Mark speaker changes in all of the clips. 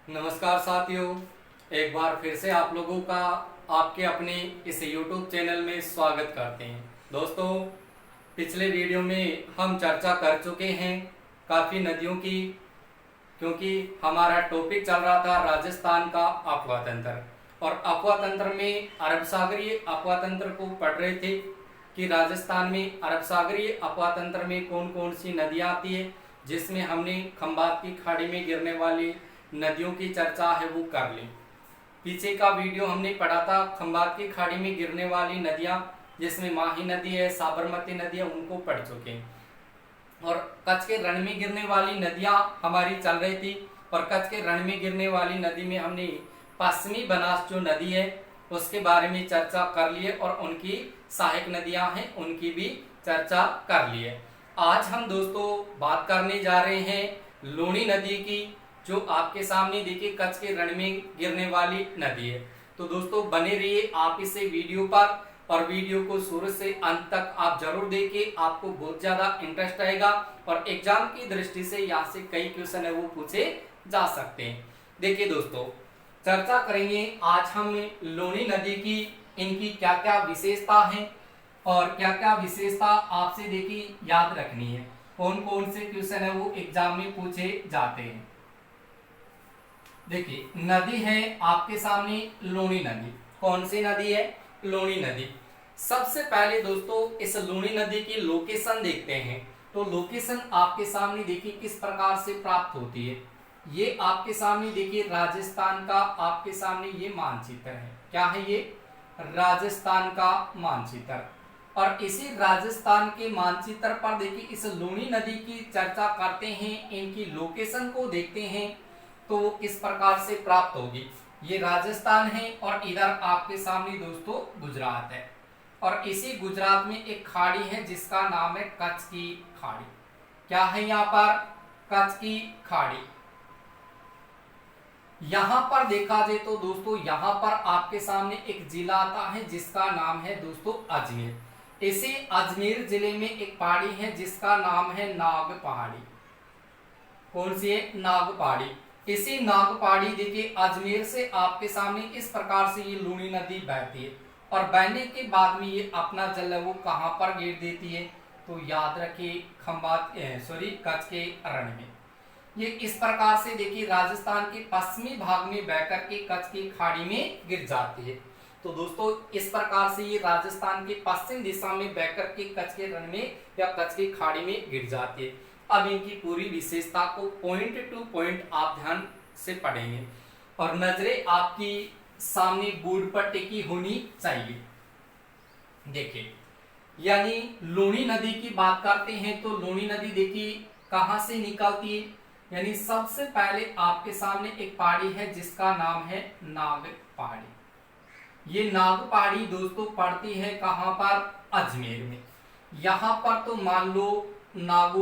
Speaker 1: नमस्कार साथियों, एक बार फिर से आप लोगों का आपके अपने इस YouTube चैनल में स्वागत करते हैं। दोस्तों, पिछले वीडियो में हम चर्चा कर चुके हैं काफ़ी नदियों की, क्योंकि हमारा टॉपिक चल रहा था राजस्थान का अफवाह तंत्र। और अफवाह तंत्र में अरब सागरीय अफवाह तंत्र को पढ़ रहे थे कि राजस्थान में अरब सागरीय अफवाह तंत्र में कौन कौन सी नदियाँ आती है, जिसमें हमने खंबात की खाड़ी में गिरने वाली नदियों की चर्चा है वो कर ली। पीछे का वीडियो हमने पढ़ा था खंबात की खाड़ी में गिरने वाली नदियाँ, जिसमें माही नदी है, साबरमती नदी है, उनको पढ़ चुके हैं। और कच्छ के रण में गिरने वाली नदियाँ हमारी चल रही थी, और कच्छ के रण में गिरने वाली नदी में हमने पश्चिमी बनास जो नदी है उसके बारे में चर्चा कर लिए, और उनकी सहायक नदियाँ हैं उनकी भी चर्चा कर ली है। आज हम दोस्तों बात करने जा रहे हैं लूणी नदी की, जो आपके सामने देखिए कच्छ के रण में गिरने वाली नदी है। तो दोस्तों बने रहिए आप इसे वीडियो पर, और वीडियो को शुरू से अंत तक आप जरूर देखिए, आपको बहुत ज्यादा इंटरेस्ट आएगा और एग्जाम की दृष्टि से यहाँ से कई क्वेश्चन है वो पूछे जा सकते हैं। देखिए दोस्तों, चर्चा करेंगे आज हम लूणी नदी की, इनकी क्या क्या विशेषता है और क्या क्या विशेषता आपसे देखिए याद रखनी है, कौन कौन से क्वेश्चन है वो एग्जाम में पूछे जाते हैं। देखिए नदी है आपके सामने लूणी नदी। कौन सी नदी है? लूणी नदी। सबसे पहले दोस्तों इस लूणी नदी की लोकेशन देखते हैं। तो लोकेशन आपके सामने देखिए किस प्रकार से प्राप्त होती है। ये आपके सामने देखिए राजस्थान का आपके सामने ये मानचित्र है। क्या है ये? राजस्थान का मानचित्र। और इसी राजस्थान के मानचित्र पर देखिए इस लूणी नदी की चर्चा करते हैं, इनकी लोकेशन को देखते हैं तो वो किस प्रकार से प्राप्त होगी। ये राजस्थान है और इधर आपके सामने दोस्तों गुजरात है, और इसी गुजरात में एक खाड़ी है जिसका नाम है कच्छ की खाड़ी। क्या है यहाँ पर? कच्छ की खाड़ी। यहां पर देखा जाए तो दोस्तों यहां पर आपके सामने एक जिला आता है जिसका नाम है दोस्तों अजमेर। इसी अजमेर जिले में एक पहाड़ी है जिसका नाम है नाग पहाड़ी। कौन सी है? नाग पहाड़ी। इसी नाग पहाड़ी देखिए अजमेर से आपके सामने इस प्रकार से ये लूणी नदी बहती है, और बहने के बाद में ये अपना जल है वो कहां पर गिर देती है? तो याद रखिए कच्छ के रण में। ये इस प्रकार से देखिए राजस्थान के पश्चिमी भाग में बहकर के कच्छ की खाड़ी में गिर जाती है। तो दोस्तों इस प्रकार से ये राजस्थान के पश्चिम दिशा में बहकर के कच्छ के रण में या कच्छ की खाड़ी में गिर जाती है। अब इनकी पूरी विशेषता को पॉइंट टू पॉइंट आप ध्यान से पढ़ेंगे, और नजरें आपकी सामने बोर्ड पर टिकी होनी चाहिए। देखिए, यानी लूणी नदी की बात करते हैं तो लूणी नदी देखिए कहां से निकलती है। यानी सबसे पहले आपके सामने एक पहाड़ी है जिसका नाम है नाग पहाड़ी। ये नाग पहाड़ी दोस्तों पड़ती है कहां पर? अजमेर में। यहां पर तो मान लो नाग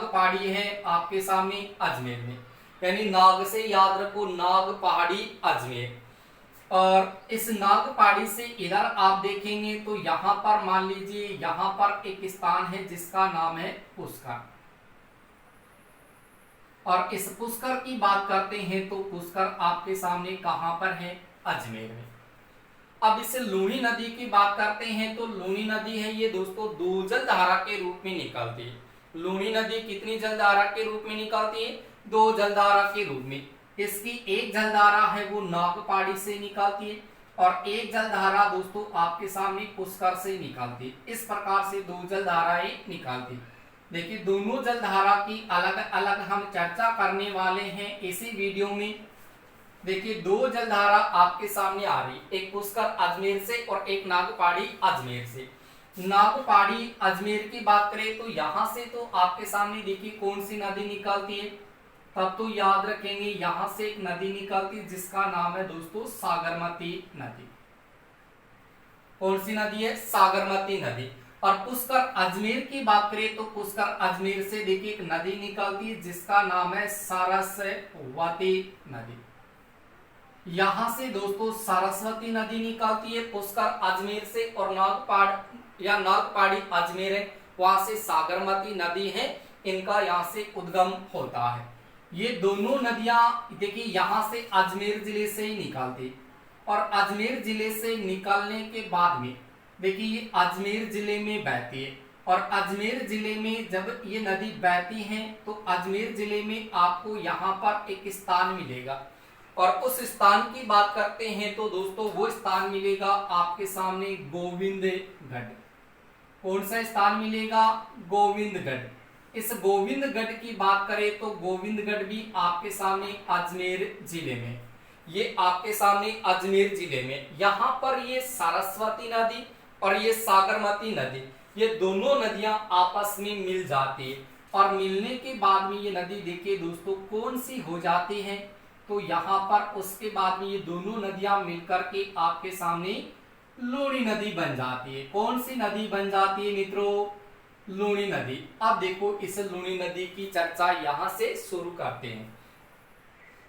Speaker 1: पहाड़ी है आपके सामने अजमेर में, यानी नाग से याद रखो नाग पहाड़ी अजमेर। और इस नाग पहाड़ी से इधर आप देखेंगे तो यहाँ पर मान लीजिए यहाँ पर एक स्थान है जिसका नाम है पुष्कर। और इस पुष्कर की बात करते हैं तो पुष्कर आपके सामने कहां पर है? अजमेर में। अब इस लूणी नदी की बात करते हैं तो लूणी नदी है ये दोस्तों दो जलधारा के रूप में निकलती है। लूणी नदी कितनी जलधारा के रूप में निकलती है? दो जलधारा के रूप में। इसकी एक जलधारा है वो नाग पहाड़ी से निकलती है, और एक जलधारा दोस्तों आपके सामने पुष्कर से निकलती है। इस प्रकार से दो जलधाराएं निकलती। देखिए दोनों जलधारा की अलग अलग हम चर्चा करने वाले हैं इसी वीडियो में। देखिए दो जलधारा आपके सामने आ रही, एक पुष्कर अजमेर से और एक नागपहाड़ी अजमेर से। नागपहाड़ी अजमेर की बात करें तो यहां से तो आपके सामने देखिए कौन सी नदी निकलती है, तब तो याद रखेंगे यहां से एक नदी निकलती है जिसका नाम है दोस्तों सागरमती नदी। कौन सी नदी है? सागरमती नदी। और पुष्कर अजमेर की बात करें तो पुष्कर अजमेर से देखिए एक नदी निकलती है जिसका नाम है सरस्वती नदी। यहां से दोस्तों सरस्वती नदी निकलती है पुष्कर अजमेर से, और नागपहाड़ी अजमेर है वहां से सागरमती नदी है, इनका यहां से उद्गम होता है। ये दोनों नदियां देखिए यहाँ से अजमेर जिले से ही निकलती, और अजमेर जिले से निकलने के बाद में देखिए ये अजमेर जिले में बहती है, और अजमेर जिले में जब ये नदी बहती है तो अजमेर जिले में आपको यहाँ पर एक स्थान मिलेगा, और उस स्थान की बात करते हैं तो दोस्तों वो स्थान मिलेगा आपके सामने गोविंदगढ़। कौन सा स्थान मिलेगा? गोविंदगढ़। इस गोविंदगढ़ की बात करें तो गोविंदगढ़ भी आपके सामने अजमेर जिले में, ये आपके सामने अजमेर जिले में, यहाँ पर ये सरस्वती नदी और ये सागरमती नदी, ये दोनों नदियां आपस में मिल जाती है, और मिलने के बाद में ये नदी देखिए दोस्तों कौन सी हो जाती है, तो यहाँ पर उसके बाद में ये दोनों नदियां मिलकर के आपके सामने लूणी नदी बन जाती है। कौन सी नदी बन जाती है मित्रों? लूणी नदी। अब देखो इस लूणी नदी की चर्चा यहाँ से शुरू करते हैं।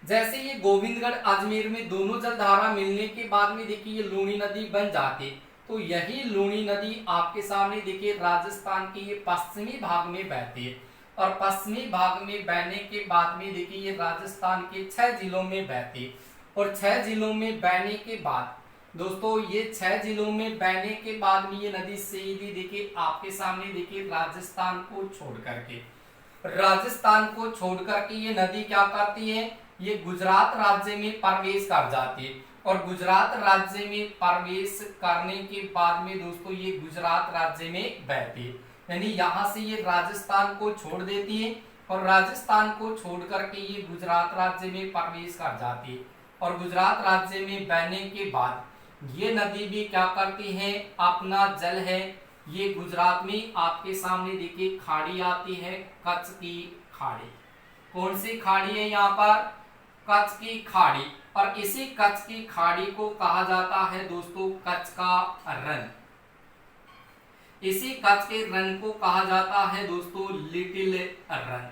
Speaker 1: जैसे ये गोविंदगढ़ अजमेर में दोनों जलधारा मिलने के बाद में देखिए ये लूणी नदी बन जाती, तो यही लूणी नदी आपके सामने देखिए राजस्थान के ये पश्चिमी भाग में बहती है, और पश्चिमी भाग में बहने के बाद में देखिए ये राजस्थान के 6 जिलों में बहती है, और 6 जिलों में बहने के बाद दोस्तों ये 6 जिलों में बहने के बाद में ये नदी सीधी देखिए आपके सामने देखिए राजस्थान को छोड़ करके ये नदी क्या करती है? ये गुजरात राज्य में प्रवेश कर जाती है, और गुजरात राज्य में प्रवेश करने के बाद में दोस्तों ये गुजरात राज्य में बहती है, यानी यहाँ से ये राजस्थान को छोड़ देती है, और राजस्थान को छोड़ करके ये गुजरात राज्य में प्रवेश कर जाती है, और गुजरात राज्य में बहने के बाद ये नदी भी क्या करती है? अपना जल है ये गुजरात में आपके सामने देखिए खाड़ी आती है, कच्छ की खाड़ी। कौन सी खाड़ी है यहाँ पर? कच्छ की खाड़ी, और इसी कच्छ की खाड़ी को कहा जाता है दोस्तों कच्छ का रण। इसी कच्छ के रण को कहा जाता है दोस्तों लिटिल रण।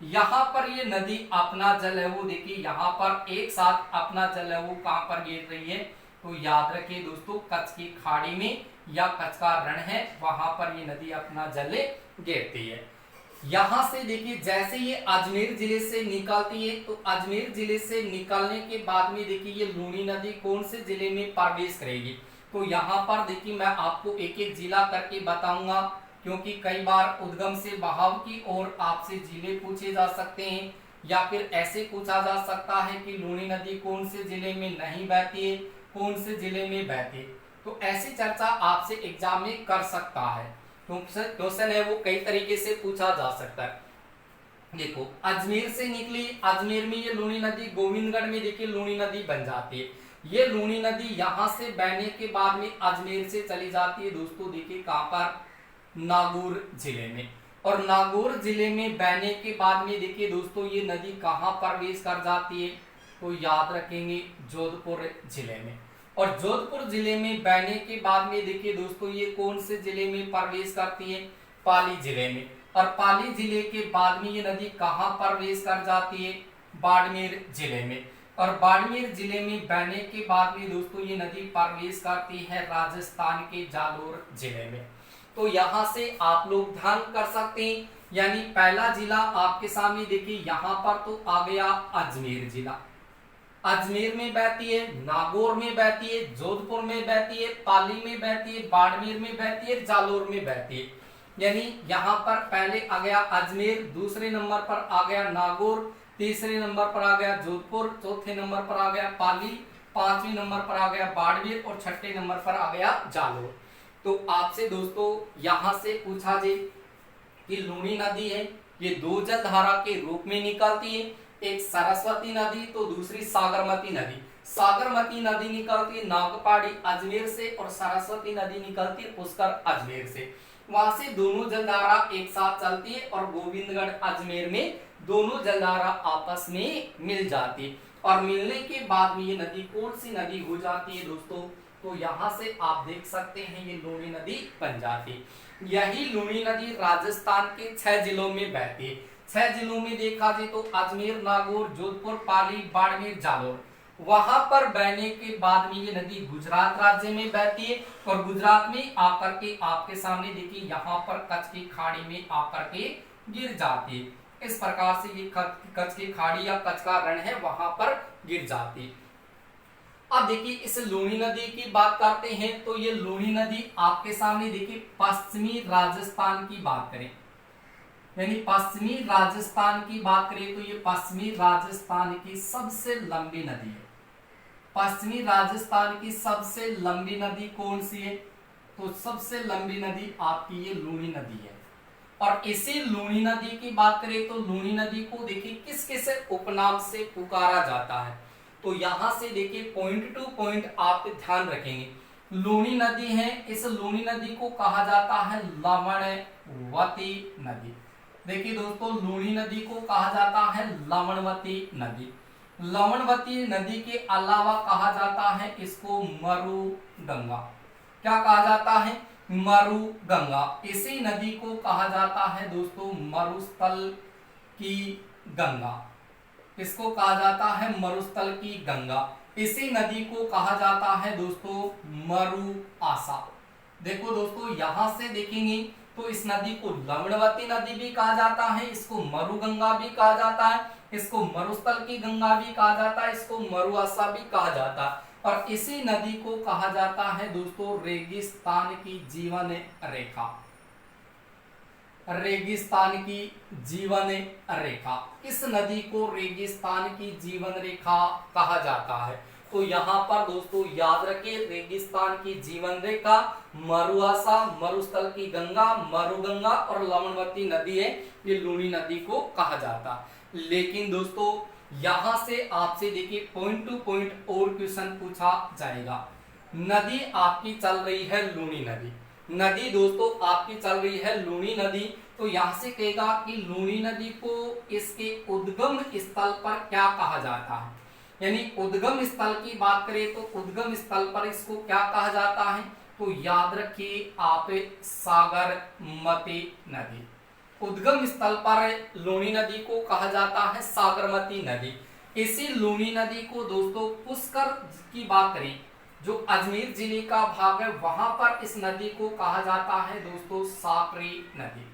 Speaker 1: यहाँ पर ये नदी अपना जल है वो देखिए यहाँ पर एक साथ अपना जल है वो कहां पर गिर रही है, तो याद रखिए दोस्तों कच्छ की खाड़ी में या कच्छ का रण है वहां पर ये नदी अपना जल गिरती है। यहाँ से देखिए जैसे ये अजमेर जिले से निकलती है, तो अजमेर जिले से निकलने के बाद में देखिए ये लूणी नदी कौन से जिले में प्रवेश करेगी, तो यहाँ पर देखिए मैं आपको एक एक जिला करके बताऊंगा, क्योंकि कई बार उद्गम से बहाव की ओर आपसे जिले पूछे जा सकते हैं, या फिर ऐसे पूछा जा सकता है कि लूणी नदी कौन से जिले में नहीं बहती है, कौन से जिले में बहती है, तो ऐसी चर्चा आपसे एग्जाम में कर सकता है। क्वेश्चन है वो कई तरीके से पूछा जा सकता है। देखो अजमेर से निकली, अजमेर में ये लूणी नदी गोविंदगढ़ में देखिए लूणी नदी बन जाती है। ये लूणी नदी यहाँ से बहने के बाद में अजमेर से चली जाती है दोस्तों देखिए कहां पर? नागौर जिले में, और नागौर जिले में बहने के बाद में देखिए दोस्तों ये नदी कहां प्रवेश कर जाती है, तो याद रखेंगे जोधपुर जिले में, और जोधपुर जिले में बहने के बाद में देखिए दोस्तों ये कौन से जिले में प्रवेश करती है? पाली जिले में, और पाली जिले के बाद में ये नदी कहां प्रवेश कर जाती है? बाड़मेर जिले में, और बाड़मेर जिले में बहने के बाद में दोस्तों ये नदी प्रवेश करती है राजस्थान के जालोर जिले में। तो यहाँ से आप लोग ध्यान कर सकते हैं, यानी पहला जिला आपके सामने देखिए यहाँ पर तो आ गया अजमेर जिला, अजमेर में बहती है, नागौर में बहती है, जोधपुर में बहती है, पाली में बहती है, बाड़मेर में बहती है, जालोर में बहती है, यानी यहाँ पर पहले आ गया अजमेर, दूसरे नंबर पर आ गया नागौर, तीसरे नंबर पर आ गया जोधपुर, चौथे नंबर पर आ गया पाली, पांचवें नंबर पर आ गया बाड़मेर, और छठे नंबर पर आ गया जालोर। तो आपसे दोस्तों यहाँ से पूछा जाए कि लूणी नदी है ये दो जलधारा के रूप में निकलती है, एक सरस्वती नदी तो दूसरी सागरमती नदी। सागरमती नदी निकलती है नागपाड़ी अजमेर से, और सरस्वती नदी निकलती है पुष्कर अजमेर से। वहां से दोनों जलधारा एक साथ चलती है, और गोविंदगढ़ अजमेर में दोनों जलधारा आपस में मिल जाती है, और मिलने के बाद में ये नदी कौन सी नदी हो जाती है दोस्तों, तो यहाँ से आप देख सकते हैं ये लूणी नदी बन जाती है। यही लूणी नदी राजस्थान के 6 जिलों में बहती है। 6 जिलों में देखा जाए तो अजमेर, नागौर, जोधपुर, पाली, बाड़मेर, जालोर, वहां पर बहने के बाद में ये नदी गुजरात राज्य में बहती है, और गुजरात में आकर के आपके सामने देखिए यहाँ पर कच्छ की खाड़ी में आकर के गिर जाती है। इस प्रकार से ये कच्छ की खाड़ी या कच्छ का रण है वहां पर गिर जाती। अब देखिए इस लूनी नदी की बात करते हैं तो ये लूनी नदी आपके सामने देखिए पश्चिमी राजस्थान की बात करें, यानी पश्चिमी राजस्थान की बात करें तो ये पश्चिमी राजस्थान की सबसे लंबी नदी है। पश्चिमी राजस्थान की सबसे लंबी नदी कौन सी है? तो सबसे लंबी नदी आपकी ये लूनी नदी है। और इसी लूनी नदी की बात करें तो लूनी नदी को देखिए किस किस उपनाम से पुकारा जाता है। तो यहां से देखिए पॉइंट टू पॉइंट आप ध्यान रखेंगे। लूनी नदी है, इस लूनी नदी को कहा जाता है लवणवती नदी। देखिए दोस्तों लूनी नदी को कहा जाता है लवणवती नदी। लवणवती नदी के अलावा कहा जाता है इसको मरु गंगा। क्या कहा जाता है? मरु गंगा। इसी नदी को कहा जाता है दोस्तों मरुस्थल की गंगा। इसको कहा जाता है मरुस्थल की गंगा। इसी नदी को कहा जाता है दोस्तों मरु आसा। देखो दोस्तों यहां से देखेंगे तो इस नदी को लवणवती नदी भी कहा जाता है, इसको मरु गंगा भी कहा जाता है, इसको मरुस्थल की गंगा भी कहा जाता है, इसको मरु आसा भी कहा जाता है। और इसी नदी को कहा जाता है दोस्तों रेगिस्तान की जीवन रेखा। रेगिस्तान की जीवन रेखा, इस नदी को रेगिस्तान की जीवन रेखा कहा जाता है। तो यहाँ पर दोस्तों याद रखिए रेगिस्तान की जीवन रेखा, मरुआसा, मरुस्थल की गंगा, मरुगंगा और लवणवती नदी है, ये लूनी नदी को कहा जाता। लेकिन दोस्तों यहां से आपसे देखिए पॉइंट टू पॉइंट और क्वेश्चन पूछा जाएगा। नदी आपकी चल रही है लूनी नदी, नदी दोस्तों आपकी चल रही है लूनी नदी। तो यहां से कहेगा कि लूनी नदी को इसके उद्गम स्थल पर क्या कहा जाता है, यानी उद्गम स्थल की बात करें तो उद्गम स्थल पर इसको क्या कहा जाता है? तो याद रखिए आप सागरमती नदी। उद्गम स्थल पर लूनी नदी को कहा जाता है सागरमती नदी। इसी लूनी नदी को दोस्तों पुष्कर की बात करें, जो अजमेर जिले का भाग है वहां पर इस नदी को कहा जाता है दोस्तों साकरी नदी।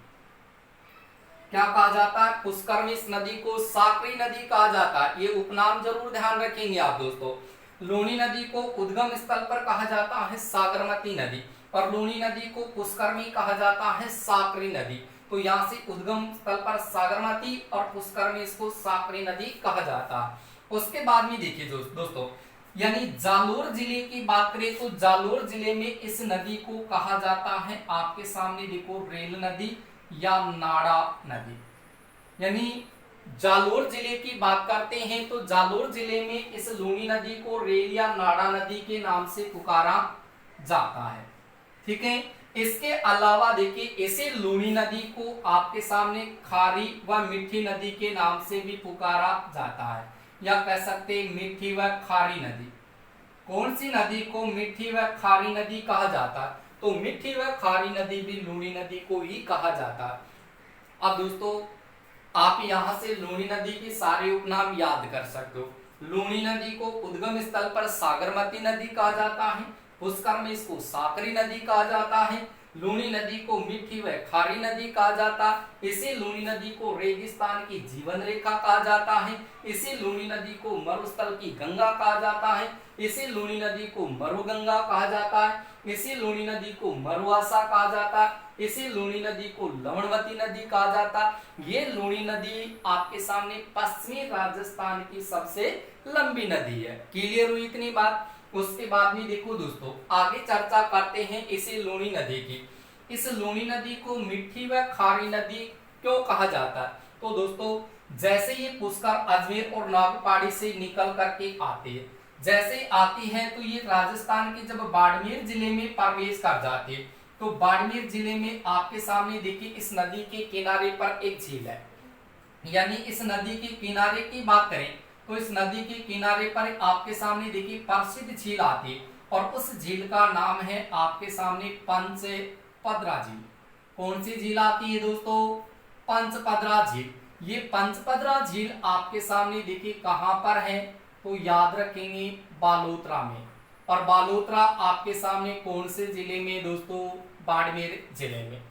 Speaker 1: क्या कहा जाता है? पुष्कर में इस नदी को साकरी नदी कहा जाता है। ये उपनाम जरूर ध्यान रखेंगे आप दोस्तों। लूनी नदी को उद्गम स्थल पर कहा जाता है सागरमती नदी और लूनी नदी को पुष्कर में कहा जाता है साकरी नदी। तो यहाँ से उद्गम स्थल पर सागरमती और पुष्कर में इसको साकरी नदी कहा जाता है। उसके बाद में देखिए दोस्तों, यानी जालोर जिले की बात करें तो जालोर जिले में इस नदी को कहा जाता है आपके सामने देखो रेल नदी या नाड़ा नदी। यानी जालोर जिले की बात करते हैं तो जालोर जिले में इस लूनी नदी को रेल या नाड़ा नदी के नाम से पुकारा जाता है। ठीक है, इसके अलावा देखिए इसी लूनी नदी को आपके सामने खारी व मीठी नदी के नाम से भी पुकारा जाता है, या कह सकते मीठी व खारी नदी। कौन सी नदी को मीठी व खारी नदी कहा जाता है? तो मीठी व खारी नदी भी लूनी नदी को ही कहा जाता है। अब दोस्तों आप यहां से लूनी नदी के सारे उपनाम याद कर सकते हो। लूनी नदी को उद्गम स्थल पर सागरमती नदी कहा जाता है, पुष्कर में इसको साकरी नदी कहा जाता है, लूनी नदी को मीठी व खारी नदी कहा जाता है, इसी लूनी नदी को रेगिस्तान की जीवन रेखा कहा जाता है, इसी लूनी नदी को मरुस्थल की गंगा कहा जाता है, इसी लूनी नदी को मरुगंगा कहा जाता है, इसी लूनी नदी को मरुआसा कहा जाता है, इसी लूनी नदी को लवणवती नदी कहा जाता है। ये लूनी नदी आपके सामने पश्चिमी राजस्थान की सबसे लंबी नदी है। क्लियर हुई इतनी बात? उसके बाद में देखो दोस्तों आगे चर्चा करते हैं इसी लूनी नदी की। इस लूनी नदी को मीठी व खारी नदी क्यों कहा जाता है? तो दोस्तों जैसे ये पुष्कर अजमेर और नागपाड़ी से निकल करके आती है, जैसे आती है तो ये राजस्थान के जब बाड़मेर जिले में प्रवेश कर जाती है तो बाड़मेर जिले में आपके सामने देखिए इस नदी के किनारे पर एक झील है। यानी इस नदी के किनारे की बात करें तो इस नदी के किनारे पर आपके सामने देखिए प्रसिद्ध झील आती है और उस झील का नाम है आपके सामने पंचपदरा झील। कौन सी झील आती है दोस्तों? पंचपदरा झील। ये पंचपदरा झील आपके सामने देखिए कहां पर है? तो याद रखेंगे बालोतरा में। और बालोतरा आपके सामने कौन से जिले में दोस्तों? बाड़मेर जिले में।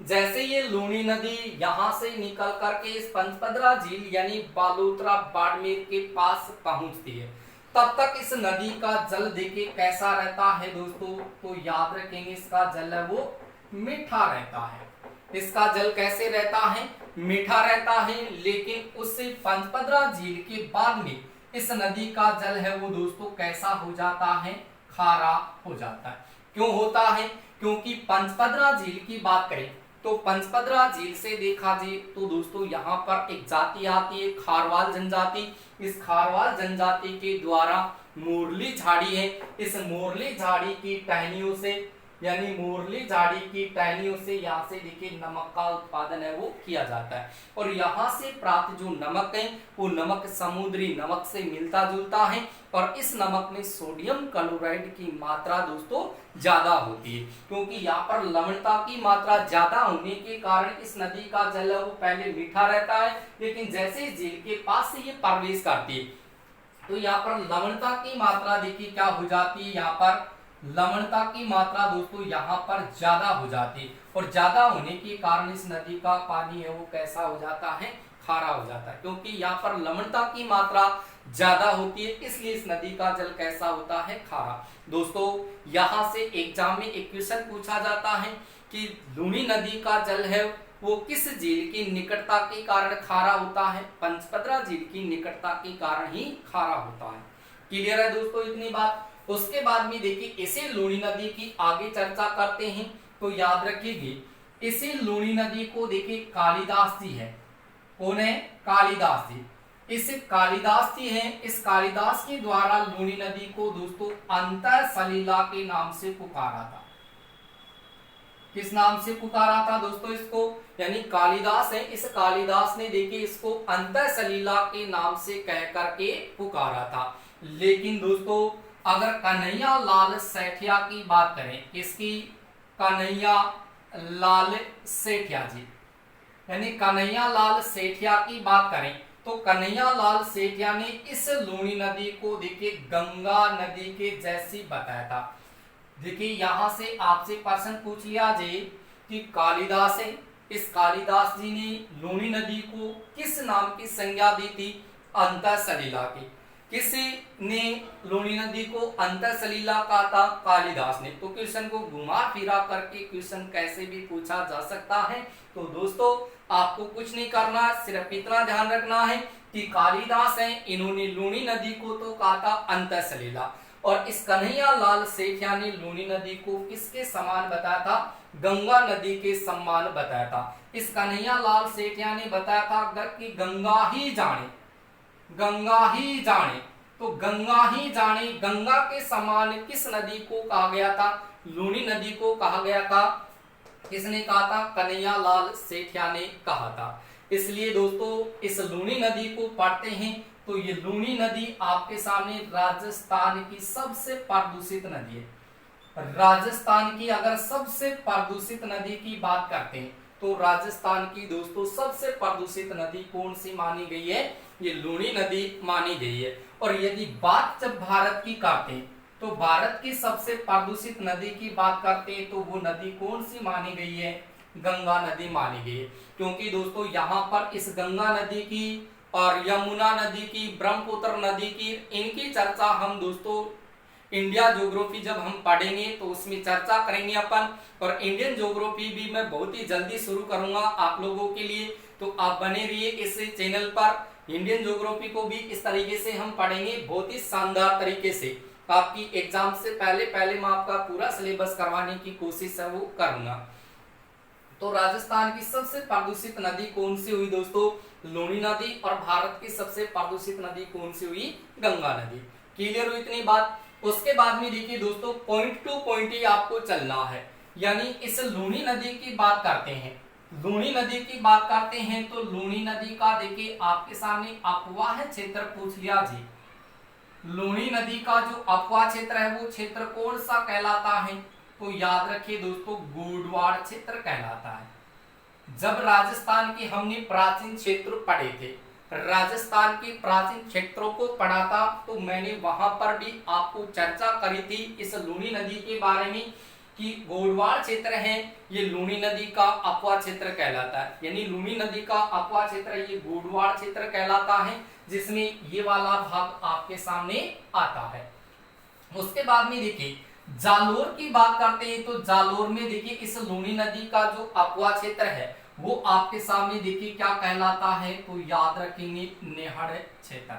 Speaker 1: जैसे ये लूनी नदी यहाँ से निकल करके इस पंचपदरा झील यानी बालोतरा बाड़मेर के पास पहुंचती है, तब तक इस नदी का जल देखिए कैसा रहता है दोस्तों। तो याद रखेंगे इसका जल है वो मीठा रहता है। इसका जल कैसे रहता है? मीठा रहता है। लेकिन उससे पंचपदरा झील के बाद में इस नदी का जल है वो दोस्तों कैसा हो जाता है? खारा हो जाता है। क्यों होता है? क्योंकि पंचपदरा झील की बात करें तो पंचपदरा झील से देखा जाए तो दोस्तों यहाँ पर एक जाति आती है खारवाल जनजाति। इस खारवाल जनजाति के द्वारा मोरली झाड़ी है, इस मोरली झाड़ी की टहनियों से यानी मोरली झाड़ी की टहनियों से यहाँ से देखिए नमक का उत्पादन है वो किया जाता है। और यहाँ से प्राप्त जो नमक है वो नमक समुद्री नमक से मिलता जुलता है और इस नमक में सोडियम क्लोराइड की मात्रा दोस्तों ज्यादा होती है। क्योंकि यहाँ पर लवणता की मात्रा ज्यादा होने के कारण इस नदी का जल है वो पहले मीठा रहता है, लेकिन जैसे इस झील के पास से ये प्रवेश करती है तो यहाँ पर लवणता की मात्रा देखिए क्या हो जाती है, यहाँ पर लवणता की मात्रा दोस्तों यहाँ पर ज्यादा हो जाती है। और ज्यादा होने के कारण इस नदी का पानी है वो कैसा हो जाता है? खारा हो जाता है। क्योंकि यहाँ पर लवणता की मात्रा ज्यादा होती है, इसलिए इस नदी का जल कैसा होता है? खारा। दोस्तों यहाँ से एग्जाम में एक क्वेश्चन पूछा जाता है कि लूनी नदी का जल है वो किस झील की निकटता के कारण खारा होता है? पंचपदरा झील की निकटता के कारण ही खारा होता है। क्लियर है दोस्तों इतनी बात? उसके बाद में देखिए इसी लूनी नदी की आगे चर्चा करते हैं तो याद रखिएगा इसी लूनी नदी को देखिए कालिदास जी है। कौन है? कालिदास जी। इस कालिदास जी हैं, इस कालिदास के द्वारा लूनी नदी को दोस्तों अंतर सलीला के नाम से पुकारा था। किस नाम से पुकारा था दोस्तों इसको? यानी कालिदास है, इस कालिदास ने देखिए इसको अंतर सलीला के नाम से कह करके पुकारा था। लेकिन दोस्तों अगर कन्हैया लाल सेठिया की बात करें, किसकी? कन्हैया लाल सेठिया जी, यानी कन्हैया लाल सेठिया की बात करें तो कन्हैया लाल सेठिया ने इस लूनी नदी को देखिए गंगा नदी के जैसी बताया था। देखिए यहां से आपसे प्रश्न पूछ लिया जाए कि कालिदास है, इस कालिदास जी ने लूनी नदी को किस नाम की संज्ञा दी थी? अंतर सलीला की। किसी ने लूनी नदी को अंतर सलीला कहा था? कालिदास ने। तो क्वेश्चन को घुमा फिरा करके क्वेश्चन कैसे भी पूछा जा सकता है। तो दोस्तों आपको कुछ नहीं करना, सिर्फ इतना ध्यान रखना है कि कालिदास है, इन्होंने लूनी नदी को तो कहा था अंतर सलीला, और इस कन्हैया लाल सेठिया ने लूनी नदी को किसके समान बताया था? गंगा नदी के समान बताया था। इस कन्हैया लाल सेठिया ने बताया था अगर कि गंगा ही जाने, गंगा ही जाने, तो गंगा ही जाने गंगा के समान किस नदी को कहा गया था? लूनी नदी को कहा गया था। किसने कहा था? कन्हैया लाल सेठिया ने कहा था। इसलिए दोस्तों इस लूनी नदी को पढ़ते हैं तो ये लूनी नदी आपके सामने राजस्थान की सबसे प्रदूषित नदी है। राजस्थान की अगर सबसे प्रदूषित नदी की बात करते हैं तो राजस्थान की दोस्तों सबसे प्रदूषित नदी कौन सी मानी गई है? ये लूनी नदी मानी गई है। और यदि बात जब भारत की करते हैं तो भारत की सबसे प्रदूषित नदी की बात करते हैं तो वो नदी कौन सी मानी गई है? गंगा नदी मानी गई है। क्योंकि दोस्तों यहाँ पर इस गंगा नदी की और यमुना नदी की, ब्रह्मपुत्र नदी की, इनकी चर्चा हम दोस्तों इंडिया ज्योग्राफी जब हम पढ़ेंगे तो उसमें चर्चा करेंगे अपन। और इंडियन ज्योग्राफी भी मैं बहुत ही जल्दी शुरू करूंगा आप लोगों के लिए, तो आप बने रहिए इस चैनल पर। इंडियन ज्योग्राफी को भी इस तरीके से हम पढ़ेंगे, बहुत ही शानदार तरीके से। आपकी एग्जाम से पहले मैं आपका पूरा सिलेबस करवाने की कोशिश है वो करूंगा। तो राजस्थान की सबसे प्रदूषित नदी कौन सी हुई दोस्तों? लूनी नदी। और भारत की सबसे प्रदूषित नदी कौन सी हुई? गंगा नदी। क्लियर हुई इतनी बात? उसके बाद में देखिए दोस्तों पॉइंट टू पॉइंट ही आपको चलना है। यानी इस लूनी नदी की बात करते हैं, लूनी नदी की बात करते हैं तो लूनी नदी का देखिए आपके सामने अपवाह क्षेत्र पूछ लिया जी। लूनी नदी का जो अपवाह क्षेत्र है वो क्षेत्र कौन सा कहलाता है? तो याद रखिए दोस्तों गोडवाड़ क्षेत्र कहलाता है। जब राजस्थान की हमने प्राचीन क्षेत्र पढ़े थे, राजस्थान के प्राचीन क्षेत्रों को पढ़ा था, तो मैंने वहां पर भी आपको चर्चा करी थी इस लूनी नदी के बारे में। कि गोडवाड़ क्षेत्र है ये लूनी नदी का अपवा क्षेत्र कहलाता है, यानी लूनी नदी का अपवा क्षेत्र ये गोडवाड़ क्षेत्र कहलाता है, जिसमें ये वाला भाग आपके सामने आता है। उसके बाद में देखिए जालोर की बात करते हैं, तो जालोर में देखिए इस लूनी नदी का जो अपवा क्षेत्र है वो आपके सामने देखिए क्या कहलाता है, तो याद रखेंगे नेहड़ क्षेत्र।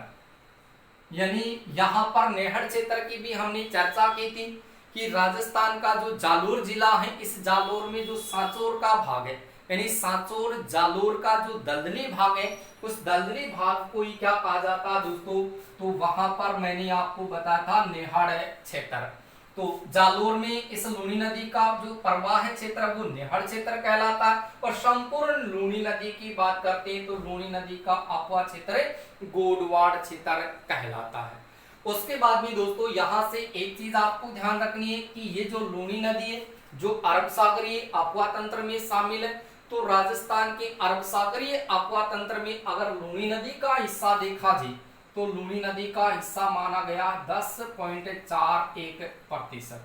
Speaker 1: यानी यहां पर नेहड़ क्षेत्र की भी हमने चर्चा की थी कि राजस्थान का जो जालोर जिला है, इस जालोर में जो सांचौर का भाग है, यानी सांचौर जालोर का जो दलदली भाग है, उस दलदली भाग को ही क्या कहा जाता है दोस्तों, तो वहां पर मैंने आपको बताया था नेहड़ क्षेत्र। तो जालोर में इस लूनी नदी का जो प्रवाह क्षेत्र वो नेहड़ क्षेत्र कहलाता है, और संपूर्ण लूनी नदी की बात करते हैं तो लूनी नदी का अपवा क्षेत्र गोडवाड़ क्षेत्र कहलाता है। उसके बाद में दोस्तों यहाँ से एक चीज आपको ध्यान रखनी है कि ये जो लूनी नदी है जो अरब सागरीय अपवा तंत्र में शामिल है, तो राजस्थान के अरब सागरीय अपवा तंत्र में अगर लूनी नदी का हिस्सा देखा जाए तो लूनी नदी का हिस्सा माना गया 10.41%।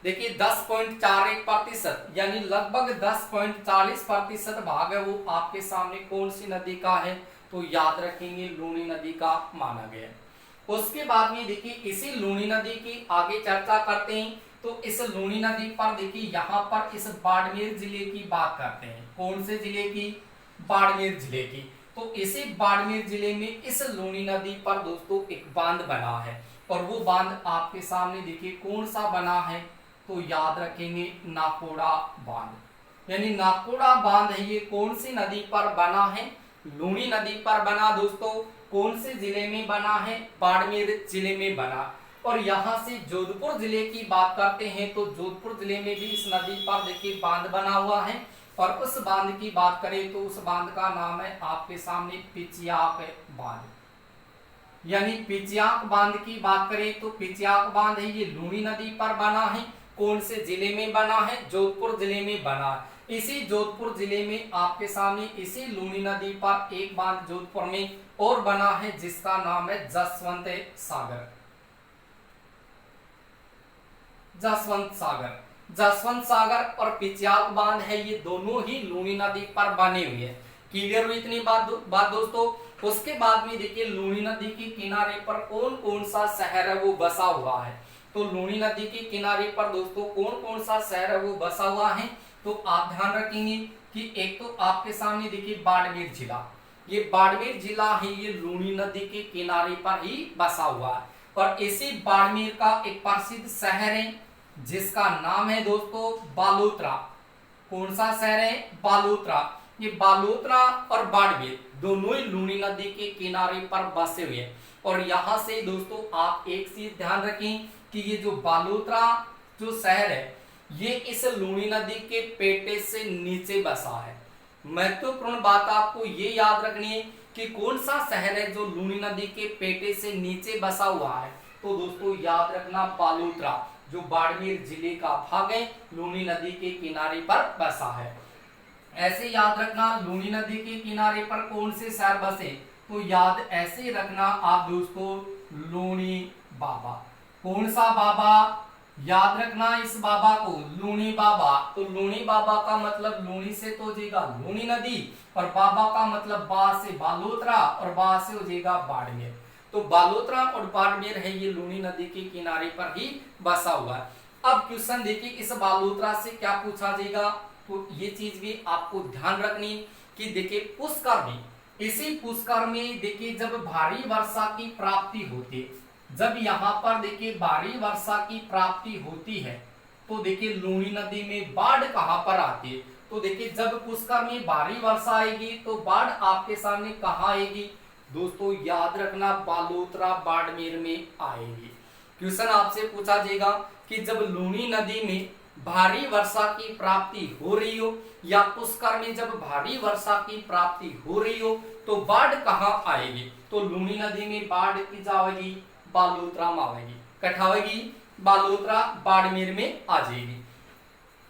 Speaker 1: देखिए 10.41% यानी लगभग 10.40% भाग है वो आपके सामने कौन सी नदी का है, तो याद रखेंगे लूनी नदी का माना गया। उसके बाद में देखिए इसी लूनी नदी की आगे चर्चा करते हैं, तो इस लूनी नदी पर देखिए यहाँ पर इस बाड़मेर जिले की बात करते हैं। कौन से जिले की, बाड़मेर जिले की। तो इसी बाड़मेर जिले में इस लूनी नदी पर दोस्तों एक बांध बना है, और वो बांध आपके सामने देखिए कौन सा बना है, तो याद रखेंगे नाकोड़ा बांध। यानी नाकोड़ा बांध है ये कौन सी नदी पर बना है, लूनी नदी पर बना दोस्तों। कौन से जिले में बना है, बाड़मेर जिले में बना। और यहाँ से जोधपुर जिले की बात करते हैं तो जोधपुर जिले में भी इस नदी पर देखिए बांध बना हुआ है, और उस बांध की बात करें तो उस बांध का नाम है आपके सामने पिचियाक बांध। यानी पिचियाक बांध की बात करें तो पिचियाक बांध है ये लूनी नदी पर बना है। कौन से जिले में बना है, जोधपुर जिले में बना है। इसी जोधपुर जिले में आपके सामने इसी लूनी नदी पर एक बांध जोधपुर में और बना है जिसका नाम है जसवंत सागर। जसवंत सागर, जसवंत सागर और पिचियाक बांध है ये दोनों ही लूनी नदी पर बने हुए हैं। क्लियर हुई इतनी बात दोस्तों। उसके बाद में देखिए लूनी नदी के किनारे पर कौन कौन सा शहर है वो बसा हुआ है। तो लूनी नदी के किनारे पर दोस्तों कौन कौन सा शहर है वो बसा हुआ है, तो आप ध्यान रखेंगे कि एक तो आपके सामने देखिए बाड़मेर जिला, ये बाड़मेर जिला है ये लूनी नदी के किनारे पर ही बसा हुआ है। और इसी बाड़मेर का एक प्रसिद्ध शहर है जिसका नाम है दोस्तों बालोतरा। कौन सा शहर है, बालोतरा। ये बालोतरा और बाड़मेर दोनों ही लूनी नदी के किनारे पर बसे हुए हैं। और यहाँ से दोस्तों आप एक चीज ध्यान रखें कि ये जो बालोतरा जो शहर है ये इस लूनी नदी के पेटे से नीचे बसा है। महत्वपूर्ण बात आपको ये याद रखनी है कि कौन सा शहर है जो लूनी नदी के पेटे से नीचे बसा हुआ है, तो दोस्तों याद रखना बालोतरा जो बाड़मेर जिले का भाग है लूनी नदी के किनारे पर बसा है। ऐसे याद रखना लूनी नदी के किनारे पर कौन से शहर बसे, तो याद ऐसे रखना आप दोस्तों लूनी बाबा। कौन सा बाबा, याद रखना इस बाबा को लूनी बाबा। तो लूनी बाबा का मतलब लूनी से तो हो जाएगा लूनी नदी, और बाबा का मतलब बा से बालोतरा, और बा से हो जाएगा बाड़मेर। तो बालोतरा और बाड़मेर है ये लूनी नदी के किनारे पर ही बसा हुआ है। अब क्वेश्चन देखिए इस बालोतरा से क्या पूछा जाएगा, तो ये चीज भी आपको ध्यान रखनी कि देखिए पुष्कर में, इसी पुष्कर में देखिए जब भारी वर्षा की प्राप्ति होती है, जब यहाँ पर देखिए भारी वर्षा की प्राप्ति होती है तो देखिए लूनी नदी में बाढ़ कहाँ पर आती है, तो देखिए जब पुष्कर में भारी वर्षा आएगी तो बाढ़ आपके सामने कहाँ आएगी दोस्तों, याद रखना बालोतरा बाड़मेर में आएगी। क्वेश्चन आपसे पूछा जाएगा कि जब लूनी नदी में भारी वर्षा की प्राप्ति हो रही हो या पुष्कर में जब भारी वर्षा की प्राप्ति हो रही हो तो बाढ़ कहाँ आएगी, तो लूनी नदी में बाढ़ की जाएगी बालोतरा में आएगी, कठावेगी बालोतरा बाड़मेर में आ जाएगी।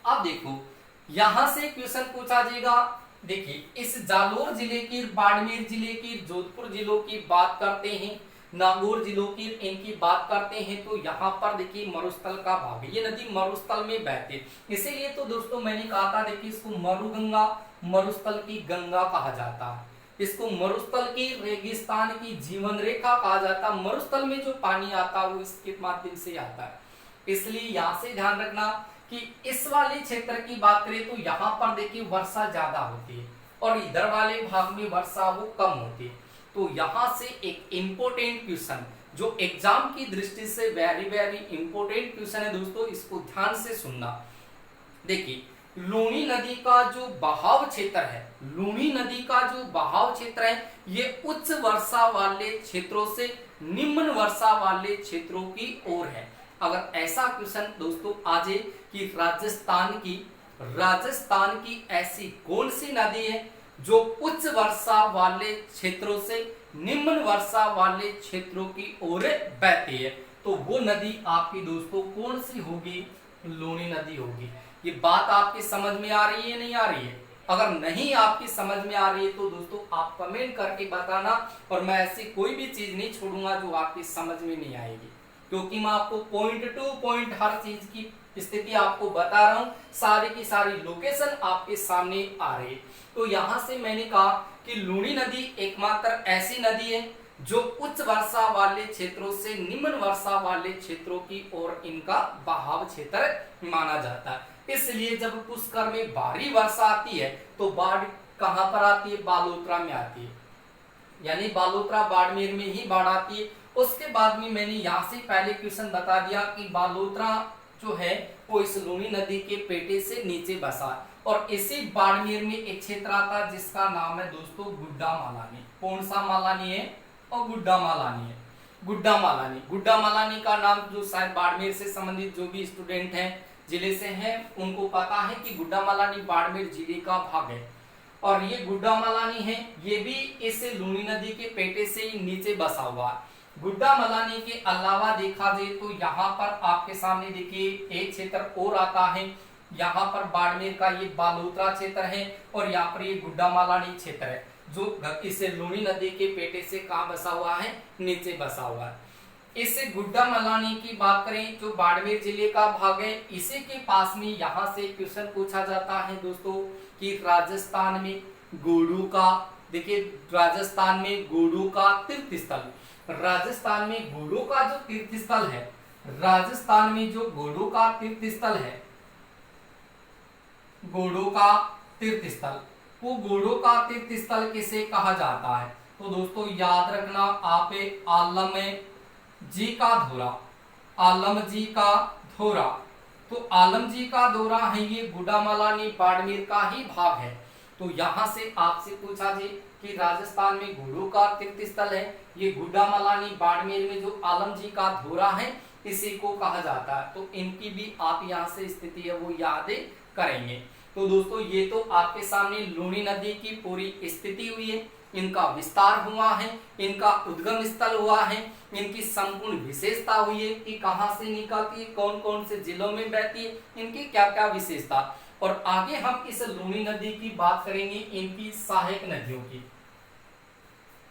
Speaker 1: अब देखो यहां से क्वेश्चन पूछा जाएगा, देखिए इस जालोर जिले की, बाड़मेर जिले की, जोधपुर जिलों की बात करते हैं नागौर जिलों की इनकी बात करते हैं तो यहाँ पर देखिए मरुस्थल का भाग है, ये नदी मरुस्थल में बहती है। इसीलिए तो दोस्तों मैंने कहा था देखिए इसको मरुगंगा, मरुस्थल की गंगा कहा जाता है, इसको मरुस्थल की रेगिस्तान की जीवन रेखा कहा जाता है। मरुस्थल में जो पानी आता है वो इसके माध्यम से आता है। इसलिए यहाँ से ध्यान रखना कि इस वाले क्षेत्र की बात करें तो यहाँ पर देखिए वर्षा ज्यादा होती है और इधर वाले भाग में वर्षा वो कम होती है। तो यहाँ से एक इम्पोर्टेंट क्वेश्चन जो एग्जाम की दृष्टि से वेरी वेरी इंपोर्टेंट क्वेश्चन है दोस्तों, इसको ध्यान से सुनना। देखिए लूनी नदी का जो बहाव क्षेत्र है, लूनी नदी का जो बहाव क्षेत्र है ये उच्च वर्षा वाले क्षेत्रों से निम्न वर्षा वाले क्षेत्रों की ओर है। अगर ऐसा क्वेश्चन दोस्तों आ जाए कि राजस्थान की ऐसी कौन सी नदी है जो उच्च वर्षा वाले क्षेत्रों से निम्न वर्षा वाले क्षेत्रों की ओर बहती है, तो वो नदी आपकी दोस्तों कौन सी होगी? लूनी नदी होगी। ये बात आपकी समझ में आ रही है नहीं आ रही है? अगर नहीं आपकी समझ में आ रही है तो दोस्तों आप कमेंट करके बताना, और मैं ऐसी कोई भी चीज नहीं छोड़ूंगा जो आपकी समझ में नहीं आएगी, क्योंकि मैं आपको पॉइंट टू पॉइंट हर चीज की स्थिति आपको बता रहा हूं, सारी की सारी लोकेशन आपके सामने आ रही है। तो यहां से मैंने कहा कि लूनी नदी एकमात्र ऐसी नदी है जो उच्च वर्षा वाले क्षेत्रों से निम्न वर्षा वाले क्षेत्रों की ओर इनका बहाव क्षेत्र माना जाता है। इसलिए जब पुष्कर में भारी वर्षा आती है तो बाढ़ कहां पर आती है? बालोतरा में आती है, यानी बालोतरा बाड़मेर में ही बाढ़ आती है। उसके बाद में मैंने यहाँ से पहले क्वेश्चन बता दिया कि बालोतरा जो है वो इस लूनी नदी के पेटे से नीचे बसा, और इसी बाड़मेर में एक क्षेत्र आता जिसका नाम है दोस्तों गुड्डा मालानी। कौन सा मालानी है? और गुड्डा मालानी है। गुड्डा मालानी का नाम जो शायद बाड़मेर से संबंधित जो भी स्टूडेंट हैं, जिले से हैं, उनको पता है कि गुड्डा मालानी बाड़मेर जिले का भाग है। और ये गुड्डा मालानी है, ये भी इस लूनी नदी के पेटे से ही नीचे बसा हुआ है। गुड्डा मालानी के अलावा देखा जाए तो यहाँ पर आपके सामने देखिए एक क्षेत्र और आता है, यहाँ पर बाड़मेर का ये बालोतरा क्षेत्र है, और यहाँ पर ये गुड्डा मालानी क्षेत्र है जो इस लूनी नदी के पेटे से कहाँ बसा हुआ है? नीचे बसा हुआ है। इस गुड्डा मालानी की बात करें जो बाड़मेर जिले का भाग है, इसी के पास में यहाँ से क्वेश्चन पूछा जाता है दोस्तों कि राजस्थान में गोडू का, देखिए राजस्थान में गोडू का तीर्थ स्थल, राजस्थान में गोडू का जो तीर्थ स्थल है, राजस्थान में जो गोडू का तीर्थ स्थल है, गोडू का तीर्थ स्थल, वो गोडू का तीर्थ स्थल किसे कहा जाता है? तो दोस्तों याद रखना आप आलम जी का धोरा, आलम जी का धोरा। तो आलम जी का धोरा है ये गुड्डा मालानी बाड़मेर का ही भाग है। तो यहाँ से आपसे पूछा जाए कि राजस्थान में गोडू का तीर्थ स्थल है, ये गुड्डा मालानी बाड़मेर में जो आलम जी का धोरा है इसी को कहा जाता है। तो इनकी भी आप यहाँ से स्थिति है वो याद करेंगे। तो दोस्तों ये तो आपके सामने लूनी नदी की पूरी स्थिति हुई है, इनका विस्तार हुआ है, इनका उद्गम स्थल हुआ है, इनकी संपूर्ण विशेषता हुई है कि कहां से निकलती है, कौन कौन से जिलों में बहती है, इनकी क्या क्या विशेषता। और आगे हम इस लूनी नदी की बात करेंगे इनकी सहायक नदियों की,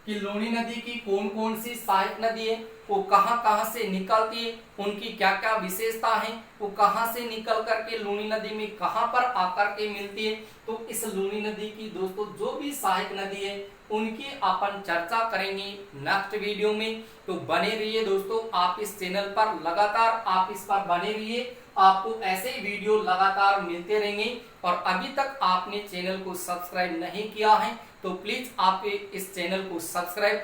Speaker 1: कि लूनी नदी की कौन कौन सी सहायक नदी है, वो कहां से निकलती है, उनकी क्या क्या विशेषता है, वो कहां से निकल करके लूनी नदी में कहां पर आकर के मिलती है। तो इस लूनी नदी की दोस्तों जो भी सहायक नदी है उनकी अपन चर्चा करेंगे नेक्स्ट वीडियो में। तो बने रहिए दोस्तों आप इस चैनल पर, लगातार आप इस पर बने रहिए, आपको ऐसे ही वीडियो लगातार मिलते रहेंगे। और अभी तक आपने चैनल को सब्सक्राइब नहीं किया है तो प्लीज आप इस चैनल को सब्सक्राइब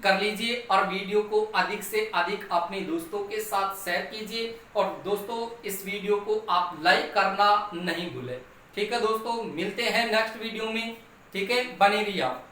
Speaker 1: कर लीजिए और वीडियो को अधिक से अधिक अपने दोस्तों के साथ शेयर कीजिए। और दोस्तों इस वीडियो को आप लाइक करना नहीं भूलें। ठीक है दोस्तों, मिलते हैं नेक्स्ट वीडियो में। ठीक है, बने रहिए आप।